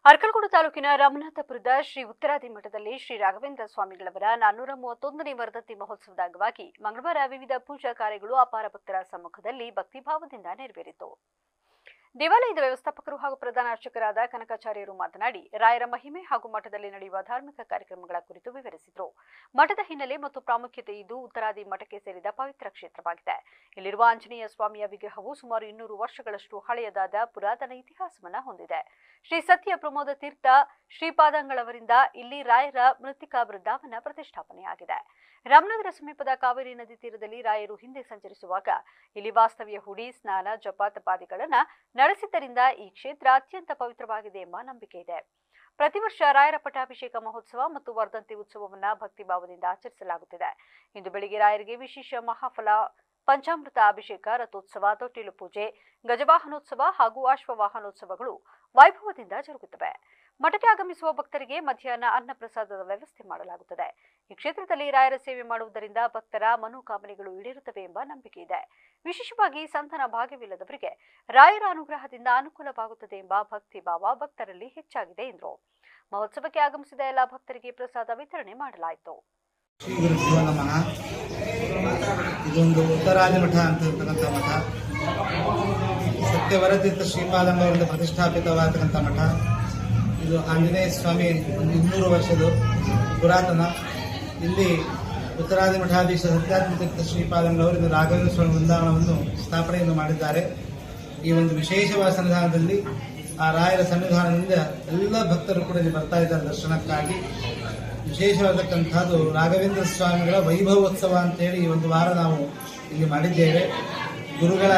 ಅರ್ಕಲಗೂಡು ತಾಲೂಕಿನ ರಾಮನಾಥಪುರದ ಶ್ರೀ ಉತ್ತರಾದಿ ಮಠದಲ್ಲಿ ಶ್ರೀ ರಾಘವೇಂದ್ರ ಸ್ವಾಮಿಗಳವರ 431ನೇ ವರ್ಧಂತಿ ಮಹೋತ್ಸವದ ಅಂಗವಾಗಿ ಮಂಗಳವಾರ ವಿವಿಧ ಪೂಜಾ ಕಾರ್ಯಗಳು ಅಪಾರ ಭಕ್ತರ ಸಮ್ಮುಖದಲ್ಲಿ ಭಕ್ತಿಭಾವದಿಂದ ನೆರವೇರಿತು. ದೇವಾಲಯದ ವ್ಯವಸ್ಥಾಪಕರು ಹಾಗೂ ಪ್ರಧಾನ ಅರ್ಚಕರಾದ ಕನಕಾಚಾರ್ಯರು ಮಾತನಾಡಿ ರಾಯರ ಮಹಿಮೆ ಹಾಗೂ ಮಠದಲ್ಲಿ ನಡೆಯುವ ಧಾರ್ಮಿಕ ಕಾರ್ಯಕ್ರಮಗಳ ಕುರಿತು ವಿವರಿಸಿದರು. ಮಠದ ಹಿನ್ನೆಲೆ ಮತ್ತು ಪ್ರಾಮುಖ್ಯತೆ ಇದು ಉತ್ತರಾದಿ ಮಠಕ್ಕೆ ಸೇರಿದ ಪವಿತ್ರ ಕ್ಷೇತ್ರವಾಗಿದೆ. ಇಲ್ಲಿರುವ ಆಂಜನೇಯ ಸ್ವಾಮಿಯ ವಿಗ್ರಹವು ಸುಮಾರು 200 ವರ್ಷಗಳಷ್ಟು ಹಳೆಯದಾದ ಪುರಾತನ ಇತಿಹಾಸವನ್ನು ಹೊಂದಿದೆ. ಶ್ರೀ ಸತ್ಯ ಪ್ರಮೋದ ತೀರ್ಥ ಶ್ರೀಪಾದಂಗಳವರಿಂದ ಇಲ್ಲಿ ರಾಯರ ಮೃತ್ತಿಕಾ ಬೃಂದಾವನ ಪ್ರತಿಷ್ಠಾಪನೆಯಾಗಿದೆ. ರಾಮನಗರ ಸಮೀಪದ ಕಾವೇರಿ ನದಿ ತೀರದಲ್ಲಿ ರಾಯರು ಹಿಂದೆ ಸಂಚರಿಸುವಾಗ ಇಲ್ಲಿ ವಾಸ್ತವ್ಯ ಹೂಡಿ ಸ್ನಾನ ಜಪ ತಪಾದಿಗಳನ್ನು ನಡೆಸಿದ್ದರಿಂದ ಈ ಕ್ಷೇತ್ರ ಅತ್ಯಂತ ಪವಿತ್ರವಾಗಿದೆ ಎಂಬ ನಂಬಿಕೆ ಇದೆ. ಪ್ರತಿ ವರ್ಷ ರಾಯರ ಪಟ್ಟಾಭಿಷೇಕ ಮಹೋತ್ಸವ ಮತ್ತು ವರ್ಧಂತಿ ಉತ್ಸವವನ್ನು ಭಕ್ತಿಭಾವದಿಂದ ಆಚರಿಸಲಾಗುತ್ತಿದೆ. ಇಂದು ಬೆಳಿಗ್ಗೆ ರಾಯರಿಗೆ ವಿಶೇಷ ಮಹಾಫಲ ಪಂಚಾಮೃತ ಅಭಿಷೇಕ, ರಥೋತ್ಸವ, ತೊಟ್ಟಿಲು ಪೂಜೆ, ಗಜವಾಹನೋತ್ಸವ ಹಾಗೂ ಅಶ್ವವಾಹನೋತ್ಸವಗಳು ವೈಭವದಿಂದ ಜರುಗುತ್ತವೆ. ಮಠಕ್ಕೆ ಆಗಮಿಸುವ ಭಕ್ತರಿಗೆ ಮಧ್ಯಾಹ್ನ ಅನ್ನ ಪ್ರಸಾದದ ವ್ಯವಸ್ಥೆ ಮಾಡಲಾಗುತ್ತದೆ. ಈ ಕ್ಷೇತ್ರದಲ್ಲಿ ರಾಯರ ಸೇವೆ ಮಾಡುವುದರಿಂದ ಭಕ್ತರ ಮನೋಕಾಮನೆಗಳು ಈಡೇರುತ್ತವೆ ಎಂಬ ನಂಬಿಕೆ ಇದೆ. ವಿಶೇಷವಾಗಿ ಸಂತಾನ ಭಾಗ್ಯವಿಲ್ಲದವರಿಗೆ ರಾಯರ ಅನುಗ್ರಹದಿಂದ ಅನುಕೂಲವಾಗುತ್ತದೆ ಎಂಬ ಭಕ್ತಿ ಭಾವ ಭಕ್ತರಲ್ಲಿ ಹೆಚ್ಚಾಗಿದೆ ಎಂದರು. ಮಹೋತ್ಸವಕ್ಕೆ ಆಗಮಿಸಿದ ಎಲ್ಲ ಭಕ್ತರಿಗೆ ಪ್ರಸಾದ ವಿತರಣೆ ಮಾಡಲಾಯಿತು. ಇದೊಂದು ಉತ್ತರಾದಿ ಮಠ ಅಂತ ಇರ್ತಕ್ಕಂಥ ಮಠ. ಸತ್ಯವರತೀರ್ಥ ಶ್ರೀಪಾದಂಗಳವರಿಂದ ಪ್ರತಿಷ್ಠಾಪಿತವಾದಂಥ ಮಠ. ಇದು ಆಂಜನೇಯ ಸ್ವಾಮಿ 200 ವರ್ಷದ ಪುರಾತನ. ಇಲ್ಲಿ ಉತ್ತರಾದಿ ಮಠಾಧೀಶ ಸತ್ಯಾತ್ಮತೀರ್ಥ ಶ್ರೀಪಾದಂಗಳವರು ರಾಘವೇಂದ್ರ ಸ್ವಾಮಿ ವೃಂದಾವನವನ್ನು ಸ್ಥಾಪನೆಯನ್ನು ಮಾಡಿದ್ದಾರೆ. ಈ ಒಂದು ವಿಶೇಷವಾದ ಸನ್ನಿಧಾನದಲ್ಲಿ ಆ ರಾಯರ ಸನ್ನಿಧಾನದಿಂದ ಎಲ್ಲ ಭಕ್ತರು ಕೂಡ ಇಲ್ಲಿ ಬರ್ತಾ ಇದ್ದಾರೆ ದರ್ಶನಕ್ಕಾಗಿ. ವಿಶೇಷವಾದಕ್ಕಂಥದ್ದು ರಾಘವೇಂದ್ರ ಸ್ವಾಮಿಗಳ ವೈಭವೋತ್ಸವ ಅಂತೇಳಿ ಈ ಒಂದು ವಾರ ನಾವು ಇಲ್ಲಿ ಮಾಡಿದ್ದೇವೆ. ಗುರುಗಳ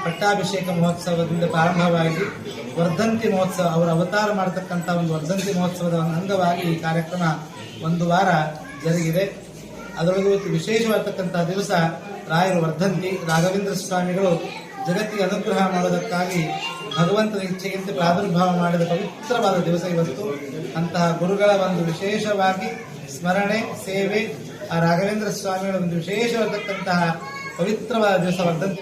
ಪಟ್ಟಾಭಿಷೇಕ ಮಹೋತ್ಸವದಿಂದ ಪ್ರಾರಂಭವಾಗಿ ವರ್ಧಂತಿ ಮಹೋತ್ಸವ, ಅವರು ಅವತಾರ ಮಾಡತಕ್ಕಂಥ ಒಂದು ವರ್ಧಂತಿ ಮಹೋತ್ಸವದ ಅಂಗವಾಗಿ ಈ ಕಾರ್ಯಕ್ರಮ ಒಂದು ವಾರ ಜರುಗಿದೆ. ಅದರೊಳಗೆ ವಿಶೇಷವಾದಕ್ಕಂಥ ದಿವಸ ರಾಯರು ವರ್ಧಂತಿ. ರಾಘವೇಂದ್ರ ಸ್ವಾಮಿಗಳು ಜಗತ್ತಿಗೆ ಅನುಗ್ರಹ ಮಾಡೋದಕ್ಕಾಗಿ ಭಗವಂತನ ಇಚ್ಛೆಗಿಂತ ಪ್ರಾದುರ್ಭಾವ ಮಾಡಿದ ಪವಿತ್ರವಾದ ದಿವಸ ಇವತ್ತು. ಅಂತಹ ಗುರುಗಳ ಒಂದು ವಿಶೇಷವಾಗಿ ಸ್ಮರಣೆ, ಸೇವೆ, ಆ ರಾಘವೇಂದ್ರ ಸ್ವಾಮಿಗಳ ಒಂದು ವಿಶೇಷವಾದಕ್ಕಂತಹ ಪವಿತ್ರವಾದ ದಿವಸ ವರ್ಧಂತಿ.